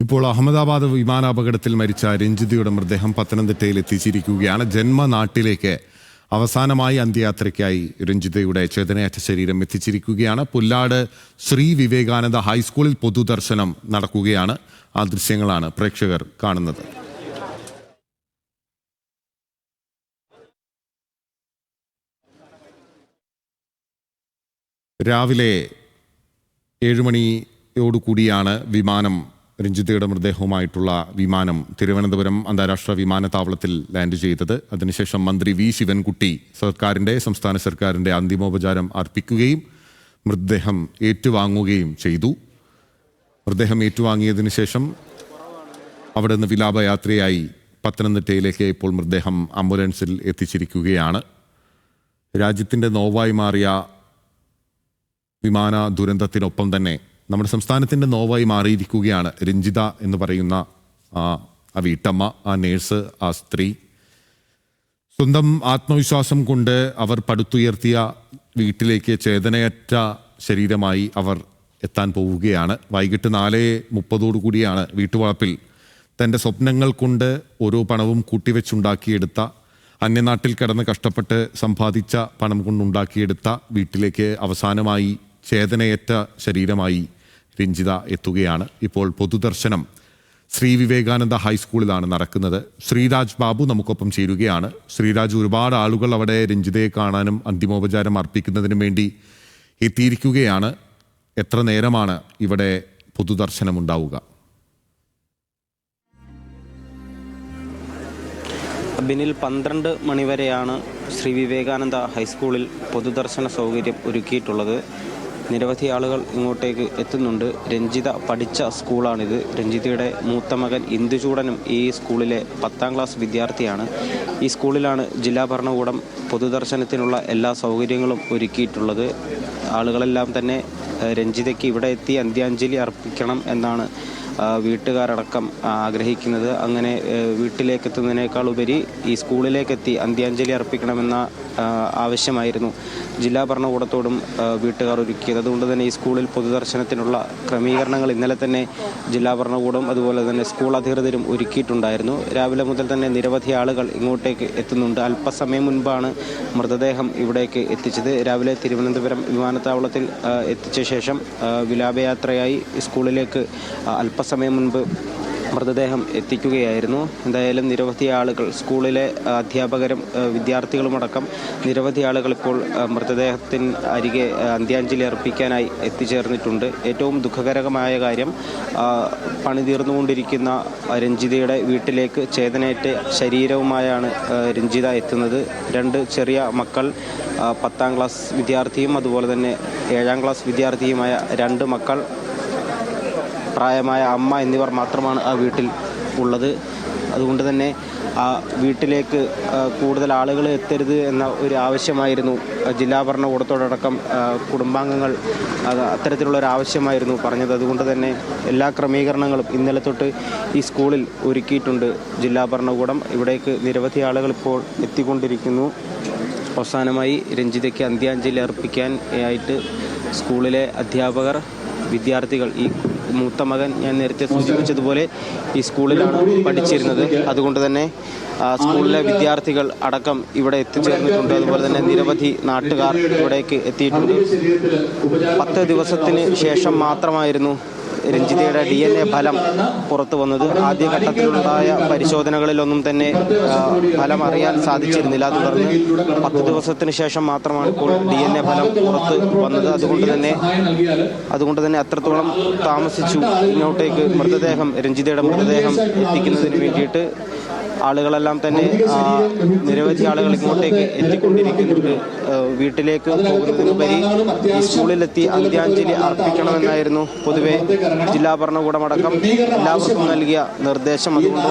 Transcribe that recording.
ഇപ്പോൾ അഹമ്മദാബാദ് വിമാനാപകടത്തിൽ മരിച്ച രഞ്ജിതയുടെ മൃതദേഹം പത്തനംതിട്ടയിൽ എത്തിച്ചിരിക്കുകയാണ്. ജന്മനാട്ടിലേക്ക് അവസാനമായി അന്ത്യയാത്രയ്ക്കായി രഞ്ജിതയുടെ ചേതനയറ്റ ശരീരം എത്തിച്ചിരിക്കുകയാണ്. പുല്ലാട് ശ്രീ വിവേകാനന്ദ ഹൈസ്കൂളിൽ പൊതുദർശനം നടക്കുകയാണ്. ആ ദൃശ്യങ്ങളാണ് പ്രേക്ഷകർ കാണുന്നത്. രാവിലെ 7 മണിയോടുകൂടിയാണ് രഞ്ജിതയുടെ മൃതദേഹവുമായിട്ടുള്ള വിമാനം തിരുവനന്തപുരം അന്താരാഷ്ട്ര വിമാനത്താവളത്തിൽ ലാൻഡ് ചെയ്തത്. അതിനുശേഷം മന്ത്രി വി ശിവൻകുട്ടി സംസ്ഥാന സർക്കാരിൻ്റെ അന്തിമോപചാരം അർപ്പിക്കുകയും മൃതദേഹം ഏറ്റുവാങ്ങുകയും ചെയ്തു. മൃതദേഹം ഏറ്റുവാങ്ങിയതിനു ശേഷം അവിടെ നിന്ന് വിലാപയാത്രയായി പത്തനംതിട്ടയിലേക്ക് ഇപ്പോൾ മൃതദേഹം ആംബുലൻസിൽ എത്തിച്ചിരിക്കുകയാണ്. രാജ്യത്തിൻ്റെ നോവായി മാറിയ വിമാന ദുരന്തത്തിനൊപ്പം തന്നെ നമ്മുടെ സംസ്ഥാനത്തിൻ്റെ നോവായി മാറിയിരിക്കുകയാണ് രഞ്ജിത എന്ന് പറയുന്ന ആ വീട്ടമ്മ, ആ നേഴ്സ്, ആ സ്ത്രീ. സ്വന്തം ആത്മവിശ്വാസം കൊണ്ട് അവർ പടുത്തുയർത്തിയ വീട്ടിലേക്ക് ചേതനയറ്റ ശരീരമായി അവർ എത്താൻ പോവുകയാണ്. വൈകിട്ട് 4:30 വീട്ടുവളപ്പിൽ തൻ്റെ സ്വപ്നങ്ങൾ കൊണ്ട് ഓരോ പണവും കൂട്ടിവെച്ചുണ്ടാക്കിയെടുത്ത, അന്യനാട്ടിൽ കിടന്ന് കഷ്ടപ്പെട്ട് സമ്പാദിച്ച പണം കൊണ്ടുണ്ടാക്കിയെടുത്ത വീട്ടിലേക്ക് അവസാനമായി ചേതനയേറ്റ ശരീരമായി രഞ്ജിത എത്തുകയാണ്. ഇപ്പോൾ പൊതുദർശനം ശ്രീ വിവേകാനന്ദ ഹൈസ്കൂളിലാണ് നടക്കുന്നത്. ശ്രീരാജ് ബാബു നമുക്കൊപ്പം ചേരുകയാണ്. ശ്രീരാജ്, ഒരുപാട് ആളുകൾ അവിടെ രഞ്ജിതയെ കാണാനും അന്തിമോപചാരം അർപ്പിക്കുന്നതിനും വേണ്ടി എത്തിയിരിക്കുകയാണ്. എത്ര നേരമാണ് ഇവിടെ പൊതുദർശനം ഉണ്ടാവുക? ബിനിൽ 12 മണിവരെയാണ് ശ്രീ വിവേകാനന്ദ ഹൈസ്കൂളിൽ പൊതുദർശന സൗകര്യം ഒരുക്കിയിട്ടുള്ളത്. നിരവധി ആളുകൾ ഇങ്ങോട്ടേക്ക് എത്തുന്നുണ്ട്. രഞ്ജിത പഠിച്ച സ്കൂളാണിത്. രഞ്ജിതയുടെ മൂത്ത മകൻ ഇന്ദുചൂടനും ഈ സ്കൂളിലെ 10ാം ക്ലാസ് വിദ്യാർത്ഥിയാണ്. ഈ സ്കൂളിലാണ് ജില്ലാ ഭരണകൂടം പൊതുദർശനത്തിനുള്ള എല്ലാ സൗകര്യങ്ങളും ഒരുക്കിയിട്ടുള്ളത്. ആളുകളെല്ലാം തന്നെ രഞ്ജിതയ്ക്ക് ഇവിടെ എത്തി അന്ത്യാഞ്ജലി അർപ്പിക്കണം എന്നാണ് വീട്ടുകാരടക്കം ആഗ്രഹിക്കുന്നത്. അങ്ങനെ വീട്ടിലേക്ക് എത്തുന്നതിനേക്കാൾ ഉപരി ഈ സ്കൂളിലേക്കെത്തി അന്ത്യാഞ്ജലി അർപ്പിക്കണമെന്ന ആവശ്യമായിരുന്നു ജില്ലാ ഭരണകൂടത്തോടും വീട്ടുകാർ ഒരുക്കിയത്. അതുകൊണ്ട് തന്നെ ഈ സ്കൂളിൽ പൊതുദർശനത്തിനുള്ള ക്രമീകരണങ്ങൾ ഇന്നലെ തന്നെ ജില്ലാ ഭരണകൂടം അതുപോലെ തന്നെ സ്കൂൾ അധികൃതരും ഒരുക്കിയിട്ടുണ്ടായിരുന്നു. രാവിലെ മുതൽ തന്നെ നിരവധി ആളുകൾ ഇങ്ങോട്ടേക്ക് എത്തുന്നുണ്ട്. അല്പസമയം മുൻപാണ് മൃതദേഹം ഇവിടേക്ക് എത്തിച്ചത്. രാവിലെ തിരുവനന്തപുരം വിമാനത്താവളത്തിൽ എത്തിച്ച ശേഷം വിലാപയാത്രയായി സ്കൂളിലേക്ക് അല്പസമയം മുൻപ് മൃതദേഹം എത്തിക്കുകയായിരുന്നു. എന്തായാലും നിരവധി ആളുകൾ, സ്കൂളിലെ അധ്യാപകരും വിദ്യാർത്ഥികളുമടക്കം നിരവധി ആളുകൾ ഇപ്പോൾ മൃതദേഹത്തിന് അരികെ അന്ത്യാഞ്ജലി അർപ്പിക്കാനായി എത്തിച്ചേർന്നിട്ടുണ്ട്. ഏറ്റവും ദുഃഖകരമായ കാര്യം, പണി തീർന്നുകൊണ്ടിരിക്കുന്ന രഞ്ജിതയുടെ വീട്ടിലേക്ക് ചേതനയേറ്റ ശരീരവുമായാണ് രഞ്ജിത എത്തുന്നത്. 2 ചെറിയ മക്കൾ, 10ാം ക്ലാസ് വിദ്യാർത്ഥിയും അതുപോലെ തന്നെ 7ാം ക്ലാസ് വിദ്യാർത്ഥിയുമായ 2 മക്കൾ, പ്രായമായ അമ്മ എന്നിവർ മാത്രമാണ് ആ വീട്ടിൽ ഉള്ളത്. അതുകൊണ്ട് തന്നെ ആ വീട്ടിലേക്ക് കൂടുതൽ ആളുകൾ എത്തരുത് എന്ന ഒരു ആവശ്യമായിരുന്നു ജില്ലാ ഭരണകൂടത്തോടക്കം കുടുംബാംഗങ്ങൾ അത്തരത്തിലുള്ളൊരു ആവശ്യമായിരുന്നു പറഞ്ഞത്. അതുകൊണ്ട് തന്നെ എല്ലാ ക്രമീകരണങ്ങളും ഇന്നലെ തൊട്ട് ഈ സ്കൂളിൽ ഒരുക്കിയിട്ടുണ്ട് ജില്ലാ ഭരണകൂടം. ഇവിടേക്ക് നിരവധി ആളുകൾ ഇപ്പോൾ എത്തിക്കൊണ്ടിരിക്കുന്നു. അവസാനമായി രഞ്ജിതയ്ക്ക് അന്ത്യാഞ്ജലി അർപ്പിക്കാൻ ആയിട്ട് സ്കൂളിലെ അധ്യാപകർ, വിദ്യാർത്ഥികൾ, ഈ മൂത്ത മകൻ ഞാൻ നേരത്തെ സൂചിപ്പിച്ചതുപോലെ ഈ സ്കൂളിലാണ് പഠിച്ചിരുന്നത്. അതുകൊണ്ട് തന്നെ സ്കൂളിലെ വിദ്യാർത്ഥികൾ അടക്കം ഇവിടെ എത്തിച്ചേർന്നിട്ടുണ്ട്. അതുപോലെ തന്നെ നിരവധി നാട്ടുകാർ ഇവിടേക്ക് എത്തിയിട്ടുണ്ട്. 10 ദിവസത്തിന് ശേഷം മാത്രമായിരുന്നു രഞ്ജിതയുടെ DNA ഫലം പുറത്തു വന്നത്. ആദ്യഘട്ടത്തിലുണ്ടായ പരിശോധനകളിലൊന്നും തന്നെ ഫലം അറിയാൻ സാധിച്ചിരുന്നില്ല. തുടർന്ന് 10 ദിവസത്തിന് ശേഷം മാത്രമാണ് ഇപ്പോൾ DNA ഫലം പുറത്ത് വന്നത്. അതുകൊണ്ട് തന്നെ അത്രത്തോളം താമസിച്ചു ഇങ്ങോട്ടേക്ക് രഞ്ജിതയുടെ മൃതദേഹം എത്തിക്കുന്നതിന് വേണ്ടിയിട്ട്. ആളുകളെല്ലാം തന്നെ നിരവധി ആളുകൾ ഇങ്ങോട്ടേക്ക് എത്തിക്കൊണ്ടിരിക്കുന്നുണ്ട്. വീട്ടിലേക്ക് പോകുന്നതിനുപരി ഈ സ്കൂളിലെത്തി അന്ത്യാഞ്ജലി അർപ്പിക്കണമെന്നായിരുന്നു പൊതുവെ ജില്ലാ ഭരണകൂടമടക്കം എല്ലാവർക്കും നൽകിയ നിർദ്ദേശം. അതുകൊണ്ട്